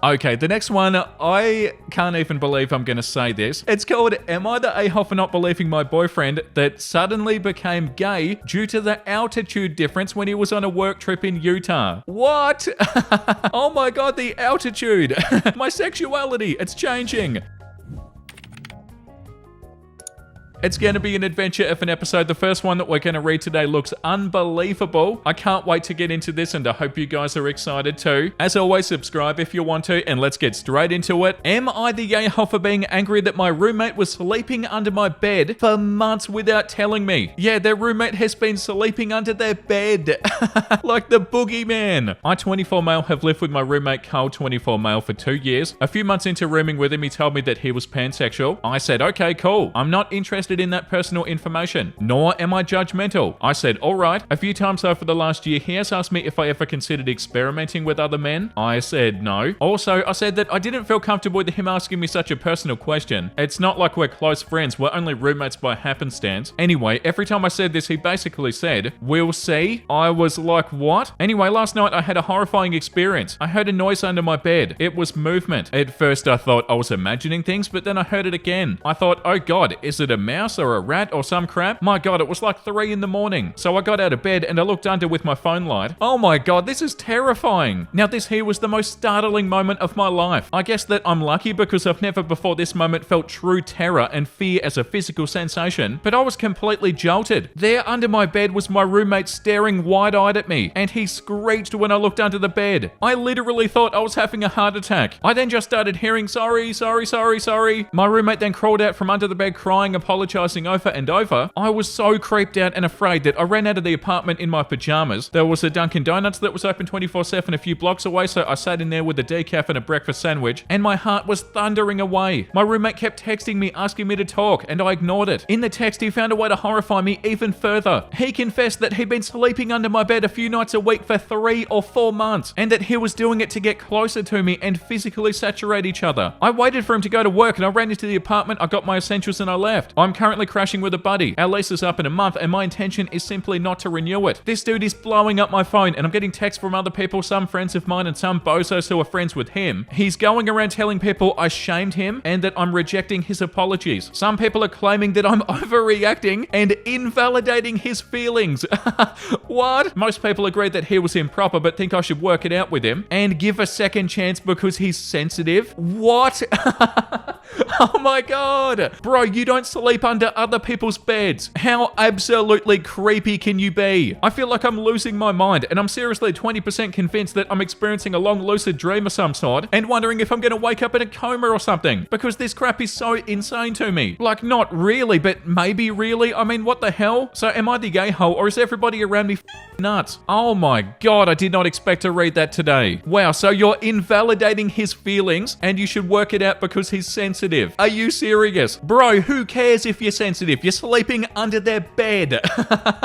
Okay, the next one, I can't even believe I'm going to say this. It's called, Am I the a-hole for not believing my boyfriend that suddenly became gay due to the altitude difference when he was on a work trip in Utah? What? Oh my god, the altitude. My sexuality, it's changing. It's going to be an adventure of an episode. The first one that we're going to read today looks unbelievable. I can't wait to get into this, and I hope you guys are excited too. As always, subscribe if you want to, and let's get straight into it. Am I the a-hole for being angry that my roommate was sleeping under my bed for months without telling me? Yeah, their roommate has been sleeping under their bed. Like the boogeyman. I, 24 male, have lived with my roommate Carl, 24 male, for 2 years. A few months into rooming with him, he told me that he was pansexual. I said, okay, cool. I'm not interested in that personal information, nor am I judgmental. I said, alright. A few times over the last year, he has asked me if I ever considered experimenting with other men. I said no. Also, I said that I didn't feel comfortable with him asking me such a personal question. It's not like we're close friends, we're only roommates by happenstance. Anyway, every time I said this, he basically said, we'll see. I was like, what? Anyway, last night I had a horrifying experience. I heard a noise under my bed. It was movement. At first I thought I was imagining things, but then I heard it again. I thought, oh god, is it a mouse or a rat or some crap? My god, it was like 3 in the morning. So I got out of bed and I looked under with my phone light. Oh my god, this is terrifying. Now this here was the most startling moment of my life. I guess that I'm lucky because I've never before this moment felt true terror and fear as a physical sensation, but I was completely jolted. There under my bed was my roommate staring wide-eyed at me, and he screeched when I looked under the bed. I literally thought I was having a heart attack. I then just started hearing sorry. My roommate then crawled out from under the bed crying, apologizing over and over. I was so creeped out and afraid that I ran out of the apartment in my pajamas. There was a Dunkin' Donuts that was open 24/7 a few blocks away, so I sat in there with a decaf and a breakfast sandwich, and my heart was thundering away. My roommate kept texting me asking me to talk, and I ignored it. In the text, he found a way to horrify me even further. He confessed that he'd been sleeping under my bed a few nights a week for 3 or 4 months, and that he was doing it to get closer to me and physically saturate each other. I waited for him to go to work, and I ran into the apartment, I got my essentials, and I left. I'm currently crashing with a buddy. Our lease is up in a month, and my intention is simply not to renew it. This dude is blowing up my phone, and I'm getting texts from other people, some friends of mine and some bozos who are friends with him. He's going around telling people I shamed him and that I'm rejecting his apologies. Some people are claiming that I'm overreacting and invalidating his feelings. What? Most people agree that he was improper but think I should work it out with him and give a second chance because he's sensitive. What? Oh my god. Bro, you don't sleep under other people's beds. How absolutely creepy can you be? I feel like I'm losing my mind, and I'm seriously 20% convinced that I'm experiencing a long lucid dream of some sort and wondering if I'm going to wake up in a coma or something, because this crap is so insane to me. Like, not really, but maybe really. I mean, what the hell? So am I the gay hole, or is everybody around me nuts? Oh my god, I did not expect to read that today. Wow, so you're invalidating his feelings and you should work it out because he's sensitive. Are you serious? Bro, who cares if you're sensitive? You're sleeping under their bed.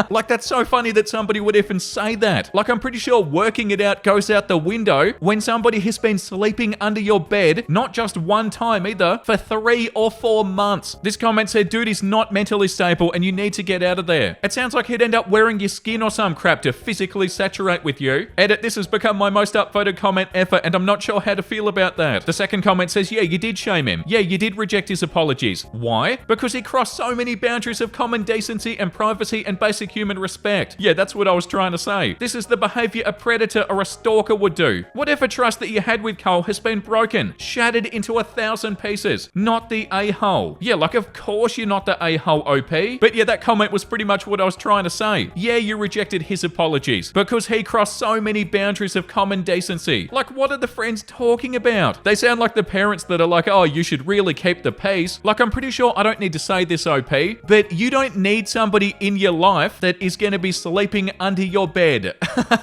Like, that's so funny that somebody would even say that. Like, I'm pretty sure working it out goes out the window when somebody has been sleeping under your bed, not just one time either, for 3 or 4 months. This comment said, dude is not mentally stable and you need to get out of there. It sounds like he'd end up wearing your skin or some crap to physically saturate with you. Edit, this has become my most upvoted comment ever, and I'm not sure how to feel about that. The second comment says, yeah, you did shame him. Yeah, you did reject his apologies. Why? Because he crossed so many boundaries of common decency and privacy and basic human respect. Yeah, that's what I was trying to say. This is the behavior a predator or a stalker would do. Whatever trust that you had with Cole has been broken, shattered into 1,000 pieces. Not the a-hole. Yeah, like, of course you're not the a-hole, OP. But yeah, that comment was pretty much what I was trying to say. Yeah, you rejected his apologies because he crossed so many boundaries of common decency. Like, what are the friends talking about? They sound like the parents that are like, oh, you should really keep the peace. Like, I'm pretty sure I don't need to say this, OP, but you don't need somebody in your life that is going to be sleeping under your bed.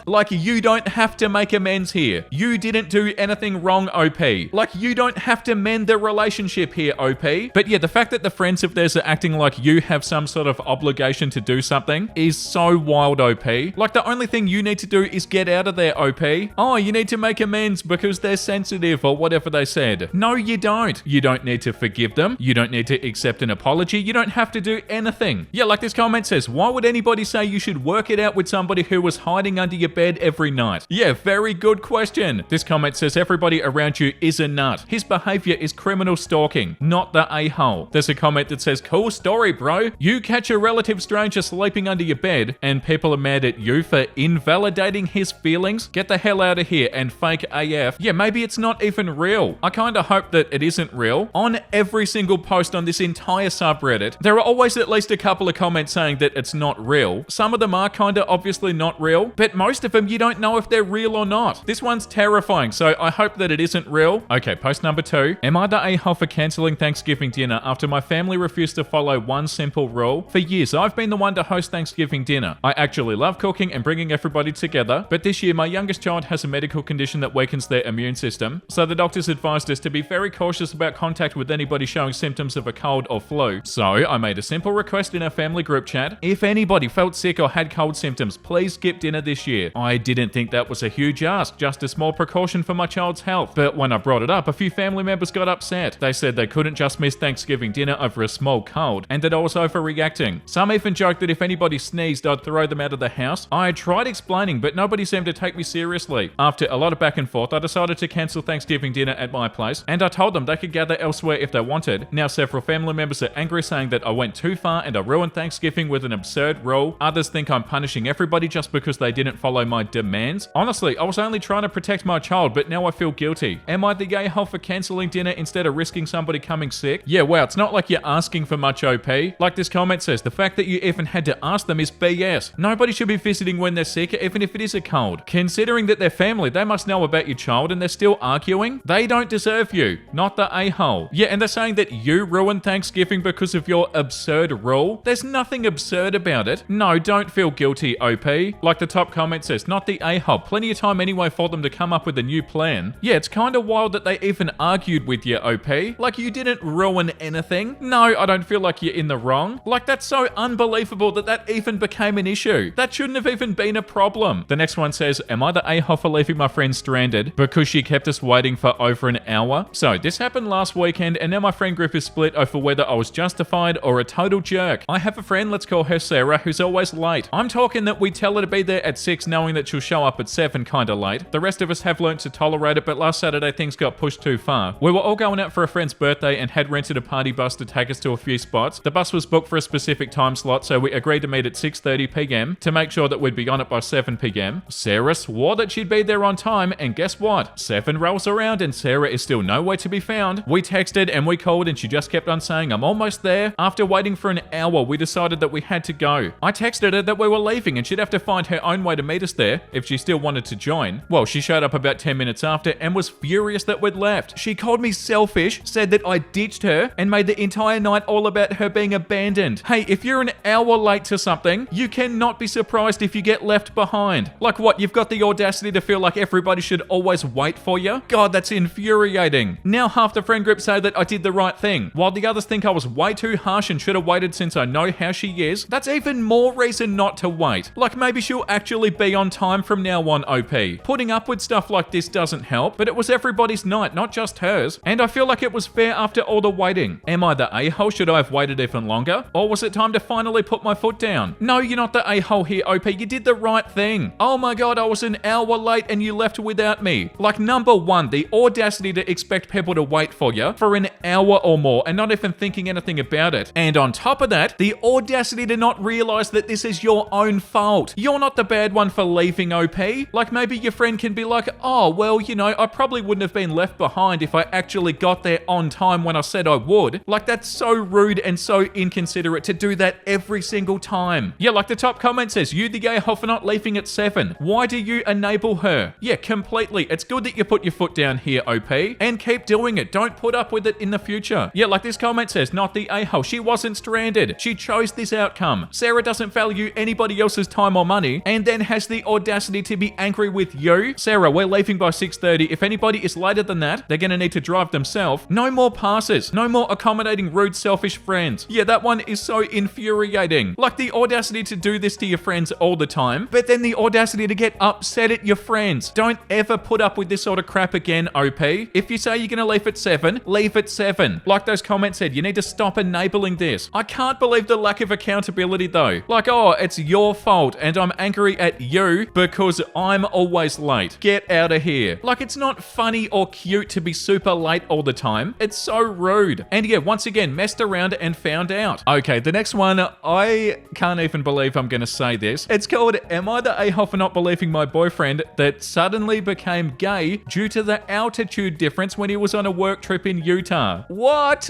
Like, you don't have to make amends here. You didn't do anything wrong, OP. Like, you don't have to mend the relationship here, OP. But yeah, the fact that the friends of theirs are acting like you have some sort of obligation to do something is so wild, OP. Like, the only thing you need to do is get out of there, OP. Oh, you need to make amends because they're sensitive or whatever they said. No, you don't. You don't need to forgive them. You don't need to accept an apology. You don't have to do anything. Yeah, like this comment says, why would anybody say you should work it out with somebody who was hiding under your bed every night? Yeah, very good question. This comment says everybody around you is a nut. His behavior is criminal stalking, not the a-hole. There's a comment that says, cool story, bro. You catch a relative stranger sleeping under your bed and people are mad at you for invalidating his feelings? Get the hell out of here and fake AF. Yeah, maybe it's not even real. I kinda hope that it isn't real. On every single post on this entire subreddit, there are always at least a couple of comments saying that it's not real. Some of them are kinda obviously not real, but most of them you don't know if they're real or not. This one's terrifying, so I hope that it isn't real. Okay, post number 2. Am I the a-hole for cancelling Thanksgiving dinner after my family refused to follow one simple rule? For years, I've been the one to host Thanksgiving dinner. I actually love cooking and bringing everybody together, but this year my youngest child has a medical condition that weakens their immune system, so the doctors advised us to be very cautious about contact with anybody showing symptoms of a cold or flu. So I made a simple request in our family group chat. If anybody felt sick or had cold symptoms, please skip dinner this year. I didn't think that was a huge ask, just a small precaution for my child's health. But when I brought it up, a few family members got upset. They said they couldn't just miss Thanksgiving dinner over a small cold, and that I was overreacting. Some even joked that if anybody sneezed, I'd throw them out of the house. I tried explaining, but nobody seemed to take me seriously. After a lot of back and forth, I decided to cancel Thanksgiving dinner at my place, and I told them they could gather elsewhere if they wanted. Now several family members are angry, saying that I went too far and I ruined Thanksgiving with an absurd rule. Others think I'm punishing everybody just because they didn't follow my demands. Honestly, I was only trying to protect my child, but now I feel guilty. Am I the a-hole for cancelling dinner instead of risking somebody coming sick? Yeah, wow, it's not like you're asking for much, OP. Like this comment says, the fact that you even had to ask them is BS. Nobody should be visiting when they're sick, even if it is a cold. Considering that they're family, they must know about your child and they're still arguing. They don't deserve you, not the a-hole. Yeah, and they're saying that you ruined Thanksgiving because of your absurd rule. There's nothing absurd about it. No, don't feel guilty, OP. Like the top comment says, not the a-hole. Plenty of time anyway for them to come up with a new plan. Yeah, it's kind of wild that they even argued with you, OP. Like you didn't ruin anything. No, I don't feel like you're in the wrong. Like that's so unbelievable that that even became an issue. That shouldn't have even been a problem. The next one says, am I the a-hole for leaving my friend stranded because she kept us waiting for over an hour? So this happened last weekend and now my friend group is split over whether I was justified or a total jerk. I have a friend, let's call her Sarah, who's always late. I'm talking that we tell her to be there at 6 knowing that she'll show up at 7 kinda late. The rest of us have learnt to tolerate it, but last Saturday things got pushed too far. We were all going out for a friend's birthday and had rented a party bus to take us to a few spots. The bus was booked for a specific time slot, so we agreed to meet at 6:30 p.m. to make sure that we'd be on it by 7 p.m. Sarah swore that she'd be there on time, and guess what? 7 rolls around and Sarah is still nowhere to be found. We texted and we called and she just kept on saying, I'm almost there. After waiting for an hour, we decided that we had to go. I texted her that we were leaving and she'd have to find her own way to meet us there if she still wanted to join. Well, she showed up about 10 minutes after and was furious that we'd left. She called me selfish, said that I ditched her, and made the entire night all about her being abandoned. Hey, if you're an hour late to something, you cannot be surprised if you get left behind. Like what, you've got the audacity to feel like everybody should always wait for you? God, that's infuriating. Now half the friend group say that I did the right thing, while the others think I was way too harsh and should have waited since I know how she is. That's even more reason not to wait. Like maybe she'll actually be on time from now on, OP. Putting up with stuff like this doesn't help, but it was everybody's night, not just hers. And I feel like it was fair after all the waiting. Am I the a-hole? Should I have waited even longer? Or was it time to finally put my foot down? No, you're not the a-hole here, OP. You did the right thing. Oh my god, I was an hour late and you left without me. Like number one, the audacity to expect people to wait for you for an hour or more and not even thinking anything about it. And on top of that, the audacity to not realize that this is your own fault. You're not the bad one for leaving, OP. Like maybe your friend can be like, oh, well, you know, I probably wouldn't have been left behind if I actually got there on time when I said I would. Like that's so rude and so inconsiderate to do that every single time. Yeah, like the top comment says, you the a-hole for not leaving at 7. Why do you enable her? Yeah, completely. It's good that you put your foot down here, OP, and keep doing it. Don't put up with it in the future. Yeah, like this comment says, not the a-hole. She wasn't stranded. She chose this outcome. Sarah doesn't value anybody else's time or money and then has the audacity to be angry with you. Sarah, we're leaving by 6:30. If anybody is later than that, they're gonna need to drive themselves. No more passes. No more accommodating rude, selfish friends. Yeah, that one is so infuriating. Like the audacity to do this to your friends all all the time, but then the audacity to get upset at your friends. Don't ever put up with this sort of crap again, OP. If you say you're gonna leave at 7, leave at 7. Like those comments said, you need to stop enabling this. I can't believe the lack of accountability though. Like, oh, it's your fault and I'm angry at you because I'm always late. Get out of here. Like, it's not funny or cute to be super late all the time. It's so rude. And yeah, once again, messed around and found out. Okay, the next one, I can't even believe I'm gonna say this. It's called, am I the a-hole for not believing my boyfriend that suddenly became gay due to the altitude difference when he was on a work trip in Utah? What?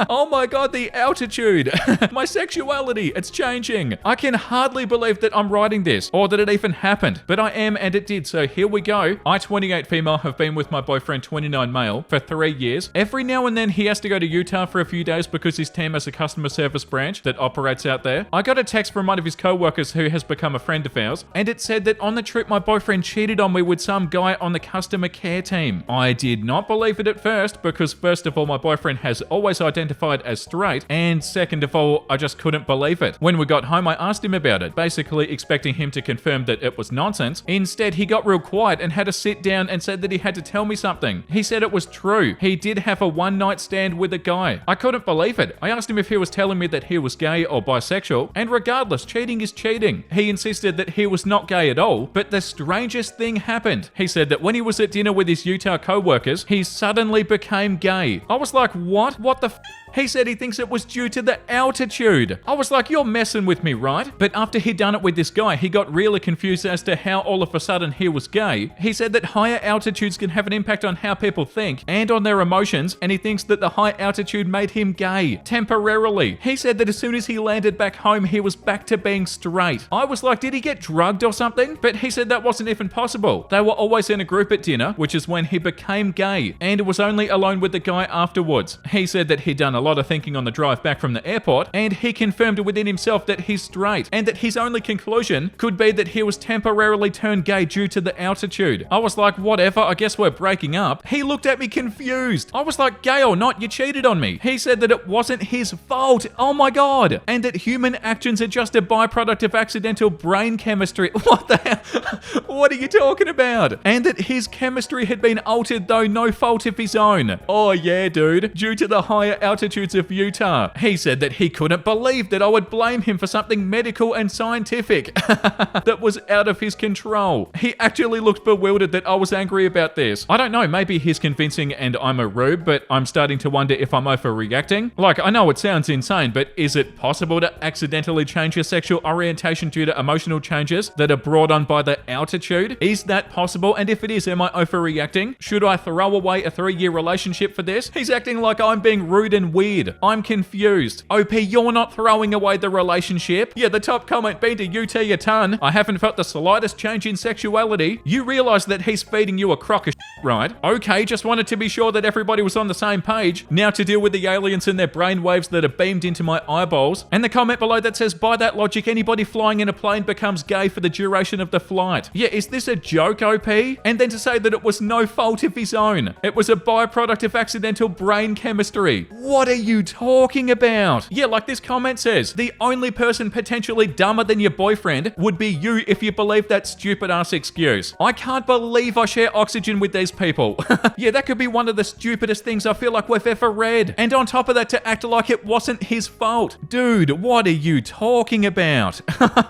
Oh my god, the altitude. My sexuality, it's changing. I can hardly believe that I'm writing this or that it even happened, but I am and it did, so here we go. I, 28 female, have been with my boyfriend, 29 male, for 3 years. Every now and then he has to go to Utah for a few days because his team has a customer service branch that operates out there. I got a text from one of his co-workers who has become a friend of ours, and it said that on the trip my boyfriend cheated on me with some guy on the customer care team. I did not believe it at first because first of all, my boyfriend has always identified as straight, and second of all, I just couldn't believe it. When we got home, I asked him about it, basically expecting him to confirm that it was nonsense. Instead, he got real quiet and had to sit down and said that he had to tell me something. He said it was true. He did have a one-night stand with a guy. I couldn't believe it. I asked him if he was telling me that he was gay or bisexual, and regardless, cheating is cheating. He insisted that he was not gay at all, but the strangest thing happened. He said that when he was at dinner with his Utah co-workers, he suddenly became gay. I was like, what? What the f? He said he thinks it was due to the altitude. I was like, you're messing with me, right? But after he'd done it with this guy, he got really confused as to how all of a sudden he was gay. He said that higher altitudes can have an impact on how people think and on their emotions, and he thinks that the high altitude made him gay, temporarily. He said that as soon as he landed back home, he was back to being straight. I was like, did he get drugged or something? But he said that wasn't even possible. They were always in a group at dinner, which is when he became gay, and was only alone with the guy afterwards. He said that he'd done a lot of thinking on the drive back from the airport, and he confirmed within himself that he's straight, and that his only conclusion could be that he was temporarily turned gay due to the altitude. I was like, whatever, I guess we're breaking up. He looked at me confused. I was like, gay or not, you cheated on me. He said that it wasn't his fault. Oh my god. And that human actions are just a byproduct of accidental brain chemistry. What the hell? What are you talking about? And that his chemistry had been altered, though no fault of his own. Oh yeah, dude. Due to the higher altitudes of Utah. He said that he couldn't believe that I would blame him for something medical and scientific that was out of his control. He actually looked bewildered that I was angry about this. I don't know, maybe he's convincing and I'm a rube, but I'm starting to wonder if I'm overreacting. Like, I know it sounds insane, but is it possible to accidentally change your sexual orientation due to emotional changes that are brought on by the altitude? Is that possible? And if it is, am I overreacting? Should I throw away a 3-year relationship for this? He's acting like I'm being rude and weird. I'm confused. OP, you're not throwing away the relationship. Yeah, the top comment, been to UT a ton. I haven't felt the slightest change in sexuality. You realize that he's feeding you a crock of shit, right? Okay, just wanted to be sure that everybody was on the same page. Now to deal with the aliens and their brainwaves that are beamed into my eyeballs. And the comment below that says, by that logic, anybody flying in a plane becomes gay for the duration of the flight. Yeah, is this a joke, OP? And then to say that it was no fault of his own. It was a byproduct of accidental brain chemistry. What are you talking about? Yeah, like this comment says, the only person potentially dumber than your boyfriend would be you if you believe that stupid ass excuse. I can't believe I share oxygen with these people. Yeah, that could be one of the stupidest things I feel like we've ever read. And on top of that, to act like it wasn't his fault. Dude, what are you talking about?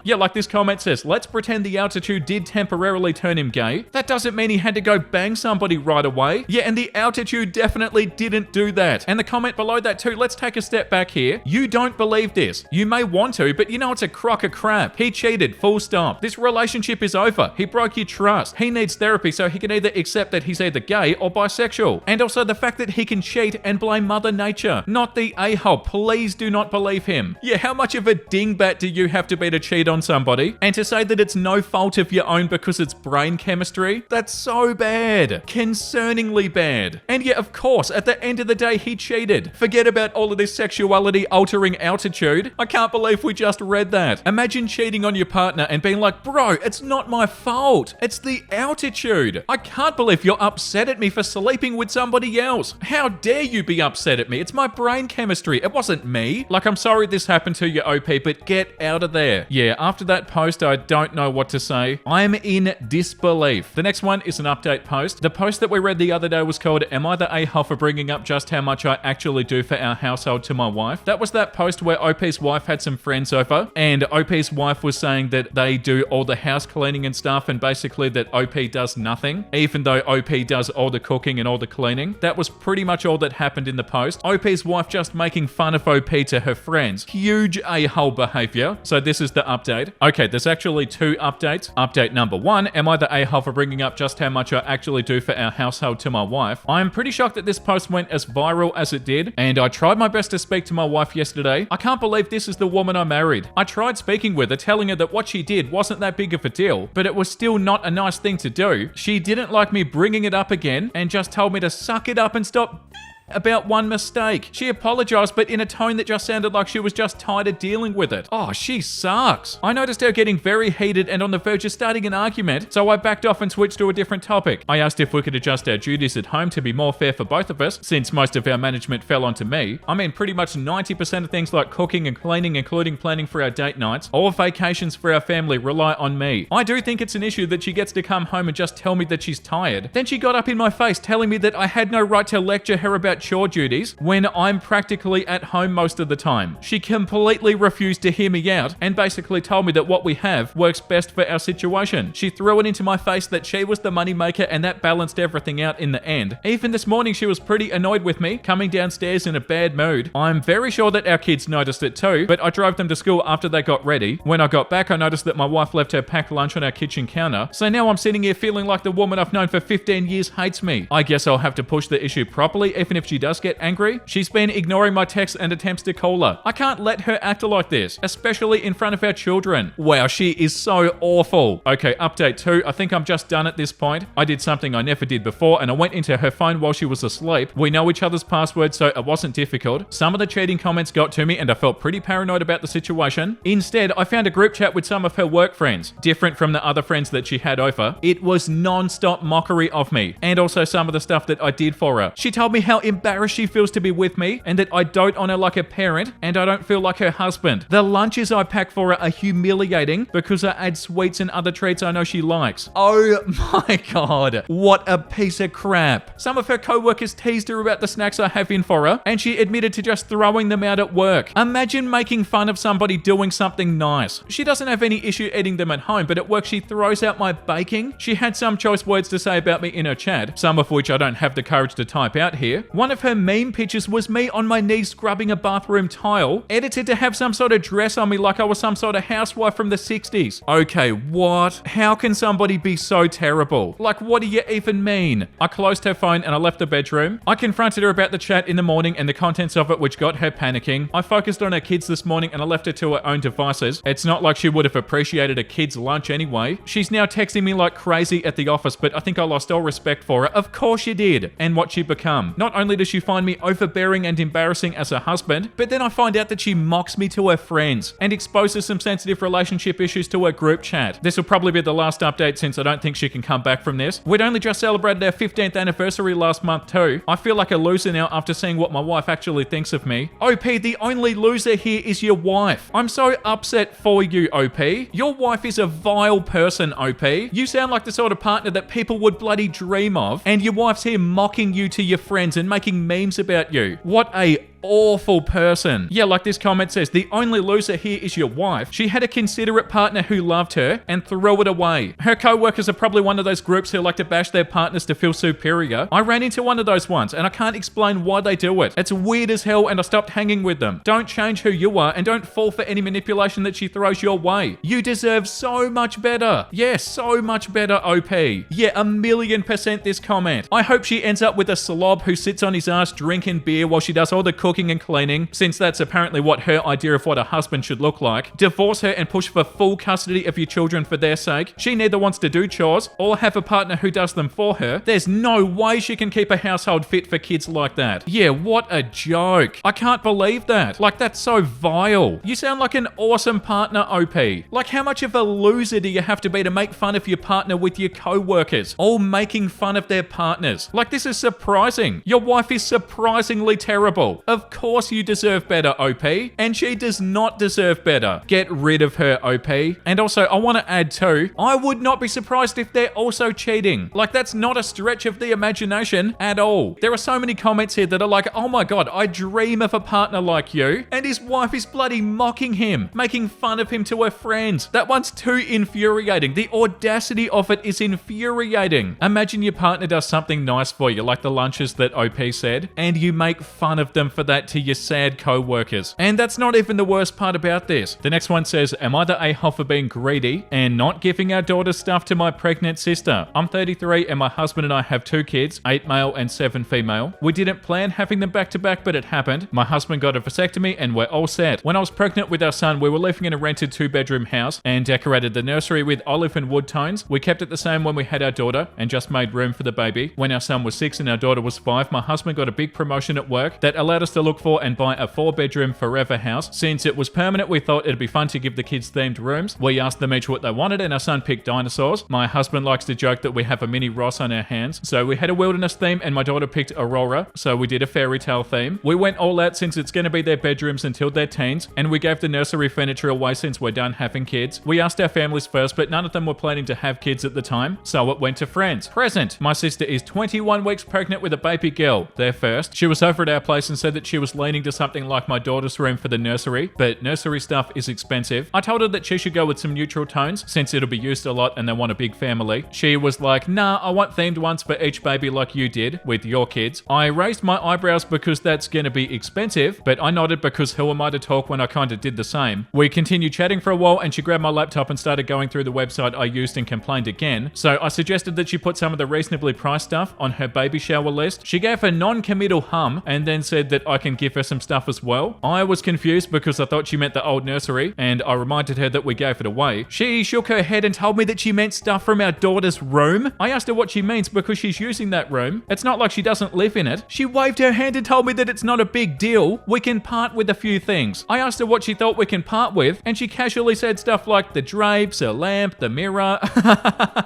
Yeah, like this comment says, let's pretend the altitude did temporarily turn him gay. That doesn't mean he had to go bang somebody right away. Yeah, and the altitude definitely didn't do that. And the comment below that too, let's take a step back here. You don't believe this. You may want to, but you know it's a crock of crap. He cheated, full stop. This relationship is over. He broke your trust. He needs therapy so he can either accept that he's either gay or bisexual. And also the fact that he can cheat and blame Mother Nature, not the a-hole. Please do not believe him. Yeah, how much of a dingbat do you have to be to cheat on somebody? And to say that it's no fault of your own because it's brain chemistry? That's so bad. Concerningly bad. And yeah, of course, at the end of the day, he cheated. Forget Forget about all of this sexuality altering altitude. I can't believe we just read that. Imagine cheating on your partner and being like, bro, it's not my fault. It's the altitude. I can't believe you're upset at me for sleeping with somebody else. How dare you be upset at me? It's my brain chemistry. It wasn't me. Like, I'm sorry this happened to you, OP, but get out of there. Yeah, after that post, I don't know what to say. I'm in disbelief. The next one is an update post. The post that we read the other day was called, Am I the a-hole for bringing up just how much I actually do for our household to my wife? That was that post where OP's wife had some friends over, and OP's wife was saying that they do all the house cleaning and stuff, and basically that OP does nothing, even though OP does all the cooking and all the cleaning. That was pretty much all that happened in the post. OP's wife just making fun of OP to her friends. Huge a-hole behavior. So this is the update. Okay, there's actually two updates. Update number one, am I the a-hole for bringing up just how much I actually do for our household to my wife? I'm pretty shocked that this post went as viral as it did, and I tried my best to speak to my wife yesterday. I can't believe this is the woman I married. I tried speaking with her, telling her that what she did wasn't that big of a deal, but it was still not a nice thing to do. She didn't like me bringing it up again and just told me to suck it up and stop about one mistake. She apologized, but in a tone that just sounded like she was just tired of dealing with it. Oh, she sucks. I noticed her getting very heated and on the verge of starting an argument, so I backed off and switched to a different topic. I asked if we could adjust our duties at home to be more fair for both of us, since most of our management fell onto me. I mean, pretty much 90% of things like cooking and cleaning, including planning for our date nights, or vacations for our family, rely on me. I do think it's an issue that she gets to come home and just tell me that she's tired. Then she got up in my face telling me that I had no right to lecture her about chore duties when I'm practically at home most of the time. She completely refused to hear me out and basically told me that what we have works best for our situation. She threw it into my face that she was the moneymaker and that balanced everything out in the end. Even this morning she was pretty annoyed with me, coming downstairs in a bad mood. I'm very sure that our kids noticed it too, but I drove them to school after they got ready. When I got back, I noticed that my wife left her packed lunch on our kitchen counter, so now I'm sitting here feeling like the woman I've known for 15 years hates me. I guess I'll have to push the issue properly, even if she does get angry. She's been ignoring my texts and attempts to call her. I can't let her act like this, especially in front of our children. Wow, she is so awful. Okay, update 2. I think I'm just done at this point. I did something I never did before, and I went into her phone while she was asleep. We know each other's passwords, so it wasn't difficult. Some of the cheating comments got to me, and I felt pretty paranoid about the situation. Instead, I found a group chat with some of her work friends, different from the other friends that she had over. It was non-stop mockery of me, and also some of the stuff that I did for her. She told me how embarrassed she feels to be with me, and that I dote on her like a parent, and I don't feel like her husband. The lunches I pack for her are humiliating because I add sweets and other treats I know she likes. Oh my god, what a piece of crap. Some of her co-workers teased her about the snacks I have in for her, and she admitted to just throwing them out at work. Imagine making fun of somebody doing something nice. She doesn't have any issue eating them at home, but at work she throws out my baking. She had some choice words to say about me in her chat, some of which I don't have the courage to type out here. One of her meme pictures was me on my knees scrubbing a bathroom tile, edited to have some sort of dress on me like I was some sort of housewife from the 60s. Okay, what? How can somebody be so terrible? Like, what do you even mean? I closed her phone and I left the bedroom. I confronted her about the chat in the morning and the contents of it, which got her panicking. I focused on her kids this morning and I left her to her own devices. It's not like she would have appreciated a kid's lunch anyway. She's now texting me like crazy at the office, but I think I lost all respect for her. Of course you did. And what she become. Not only does she find me overbearing and embarrassing as a husband, but then I find out that she mocks me to her friends and exposes some sensitive relationship issues to her group chat. This will probably be the last update since I don't think she can come back from this. We'd only just celebrated our 15th anniversary last month too. I feel like a loser now after seeing what my wife actually thinks of me. OP, the only loser here is your wife. I'm so upset for you, OP. Your wife is a vile person, OP. You sound like the sort of partner that people would bloody dream of, and your wife's here mocking you to your friends and making memes about you. What a awful person. Yeah, like this comment says, the only loser here is your wife. She had a considerate partner who loved her and threw it away. Her co-workers are probably one of those groups who like to bash their partners to feel superior. I ran into one of those once and I can't explain why they do it. It's weird as hell and I stopped hanging with them. Don't change who you are and don't fall for any manipulation that she throws your way. You deserve so much better. Yes, so much better, OP. Yeah, 1,000,000% this comment. I hope she ends up with a slob who sits on his ass drinking beer while she does all the cooking cooking and cleaning, since that's apparently what her idea of what a husband should look like. Divorce her and push for full custody of your children for their sake. She neither wants to do chores or have a partner who does them for her. There's no way she can keep a household fit for kids like that. Yeah, what a joke. I can't believe that. Like, that's so vile. You sound like an awesome partner, OP. Like, how much of a loser do you have to be to make fun of your partner with your co-workers, all making fun of their partners? Like, this is surprising. Your wife is surprisingly terrible. Of course you deserve better, OP, and she does not deserve better. Get rid of her, OP. And also, I want to add too, I would not be surprised if they're also cheating. Like, that's not a stretch of the imagination at all. There are so many comments here that are like, oh my god, I dream of a partner like you, and his wife is bloody mocking him, making fun of him to her friends. That one's too infuriating. The audacity of it is infuriating. Imagine your partner does something nice for you, like the lunches that OP said, and you make fun of them for that to your sad co-workers. And that's not even the worst part about this. The next one says, am I the a-hole for being greedy and not giving our daughter stuff to my pregnant sister? I'm 33 and my husband and I have 2 kids, 8 male and 7 female. We didn't plan having them back to back, but it happened. My husband got a vasectomy and we're all set. When I was pregnant with our son, we were living in a rented 2-bedroom house and decorated the nursery with olive and wood tones. We kept it the same when we had our daughter and just made room for the baby. When our son was 6 and our daughter was 5, my husband got a big promotion at work that allowed us to look for and buy a 4-bedroom forever house. Since it was permanent, we thought it'd be fun to give the kids themed rooms. We asked them each what they wanted and our son picked dinosaurs. My husband likes to joke that we have a mini Ross on our hands, so we had a wilderness theme and my daughter picked Aurora, so we did a fairy tale theme. We went all out since it's going to be their bedrooms until they're teens, and we gave the nursery furniture away since we're done having kids. We asked our families first, but none of them were planning to have kids at the time, so it went to friends. Present. My sister is 21 weeks pregnant with a baby girl. They're first. She was over at our place and said that she was leaning to something like my daughter's room for the nursery, but nursery stuff is expensive. I told her that she should go with some neutral tones since it'll be used a lot and they want a big family. She was like, nah, I want themed ones for each baby like you did with your kids. I raised my eyebrows because that's gonna be expensive, but I nodded because who am I to talk when I kinda did the same. We continued chatting for a while and she grabbed my laptop and started going through the website I used and complained again. So I suggested that she put some of the reasonably priced stuff on her baby shower list. She gave a non-committal hum and then said that I can give her some stuff as well. I was confused because I thought she meant the old nursery and I reminded her that we gave it away. She shook her head and told me that she meant stuff from our daughter's room. I asked her what she means because she's using that room. It's not like she doesn't live in it. She waved her hand and told me that it's not a big deal. We can part with a few things. I asked her what she thought we can part with and she casually said stuff like the drapes, a lamp, the mirror.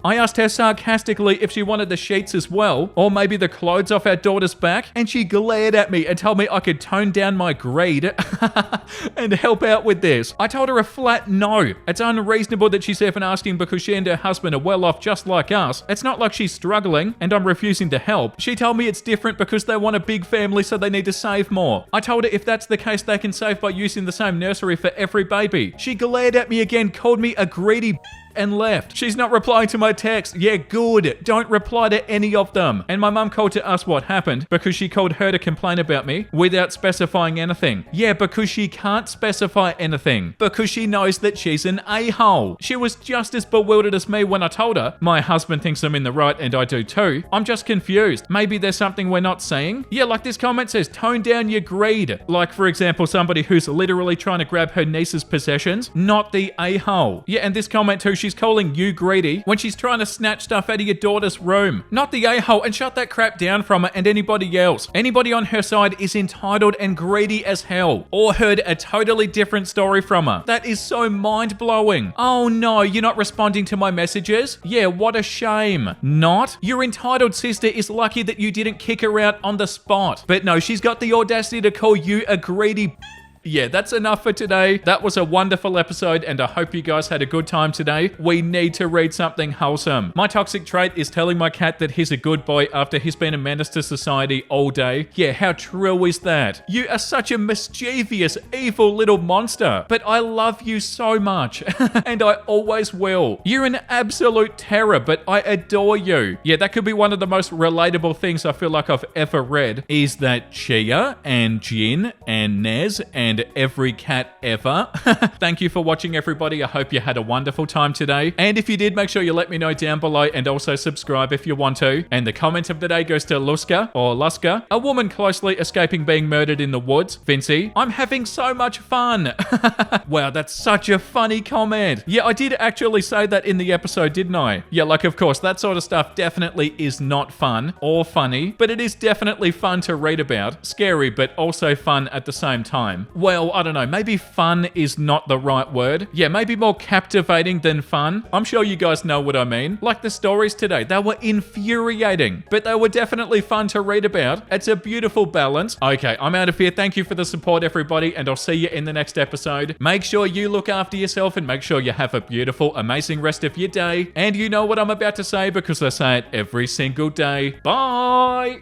I asked her sarcastically if she wanted the sheets as well, or maybe the clothes off our daughter's back, and she glared at me and told me I could tone down my greed and help out with this. I told her a flat no. It's unreasonable that she's even asking because she and her husband are well off just like us. It's not like she's struggling and I'm refusing to help. She told me it's different because they want a big family so they need to save more. I told her if that's the case they can save by using the same nursery for every baby. She glared at me again, called me a greedy and left. She's not replying to my text. Yeah, good. Don't reply to any of them. And my mum called to ask what happened because she called her to complain about me without specifying anything. Yeah, because she can't specify anything. Because she knows that she's an a-hole. She was just as bewildered as me when I told her. My husband thinks I'm in the right and I do too. I'm just confused. Maybe there's something we're not seeing? Yeah, like this comment says, tone down your greed. Like, for example, somebody who's literally trying to grab her niece's possessions, not the a-hole. Yeah, and this comment too, she's calling you greedy when she's trying to snatch stuff out of your daughter's room. Not the a-hole, and shut that crap down from her and anybody else. Anybody on her side is entitled and greedy as hell, or heard a totally different story from her. That is so mind-blowing. Oh no, you're not responding to my messages? Yeah, what a shame. Not? Your entitled sister is lucky that you didn't kick her out on the spot. But no, she's got the audacity to call you a greedy. Yeah, that's enough for today. That was a wonderful episode and I hope you guys had a good time today. We need to read something wholesome. My toxic trait is telling my cat that he's a good boy after he's been a menace to society all day. Yeah, how true is that? You are such a mischievous, evil little monster, but I love you so much and I always will. You're an absolute terror, but I adore you. Yeah, that could be one of the most relatable things I feel like I've ever read is that Chia and Jin and Nez and and every cat ever. Thank you for watching, everybody. I hope you had a wonderful time today. And if you did, make sure you let me know down below and also subscribe if you want to. And the comment of the day goes to Luska, a woman closely escaping being murdered in the woods. Vincey, I'm having so much fun. Wow, that's such a funny comment. Yeah, I did actually say that in the episode, didn't I? Yeah, like, of course, that sort of stuff definitely is not fun or funny, but it is definitely fun to read about. Scary, but also fun at the same time. Well, I don't know, maybe fun is not the right word. Yeah, maybe more captivating than fun. I'm sure you guys know what I mean. Like the stories today, they were infuriating, but they were definitely fun to read about. It's a beautiful balance. Okay, I'm out of here. Thank you for the support, everybody, and I'll see you in the next episode. Make sure you look after yourself and make sure you have a beautiful, amazing rest of your day. And you know what I'm about to say because I say it every single day. Bye!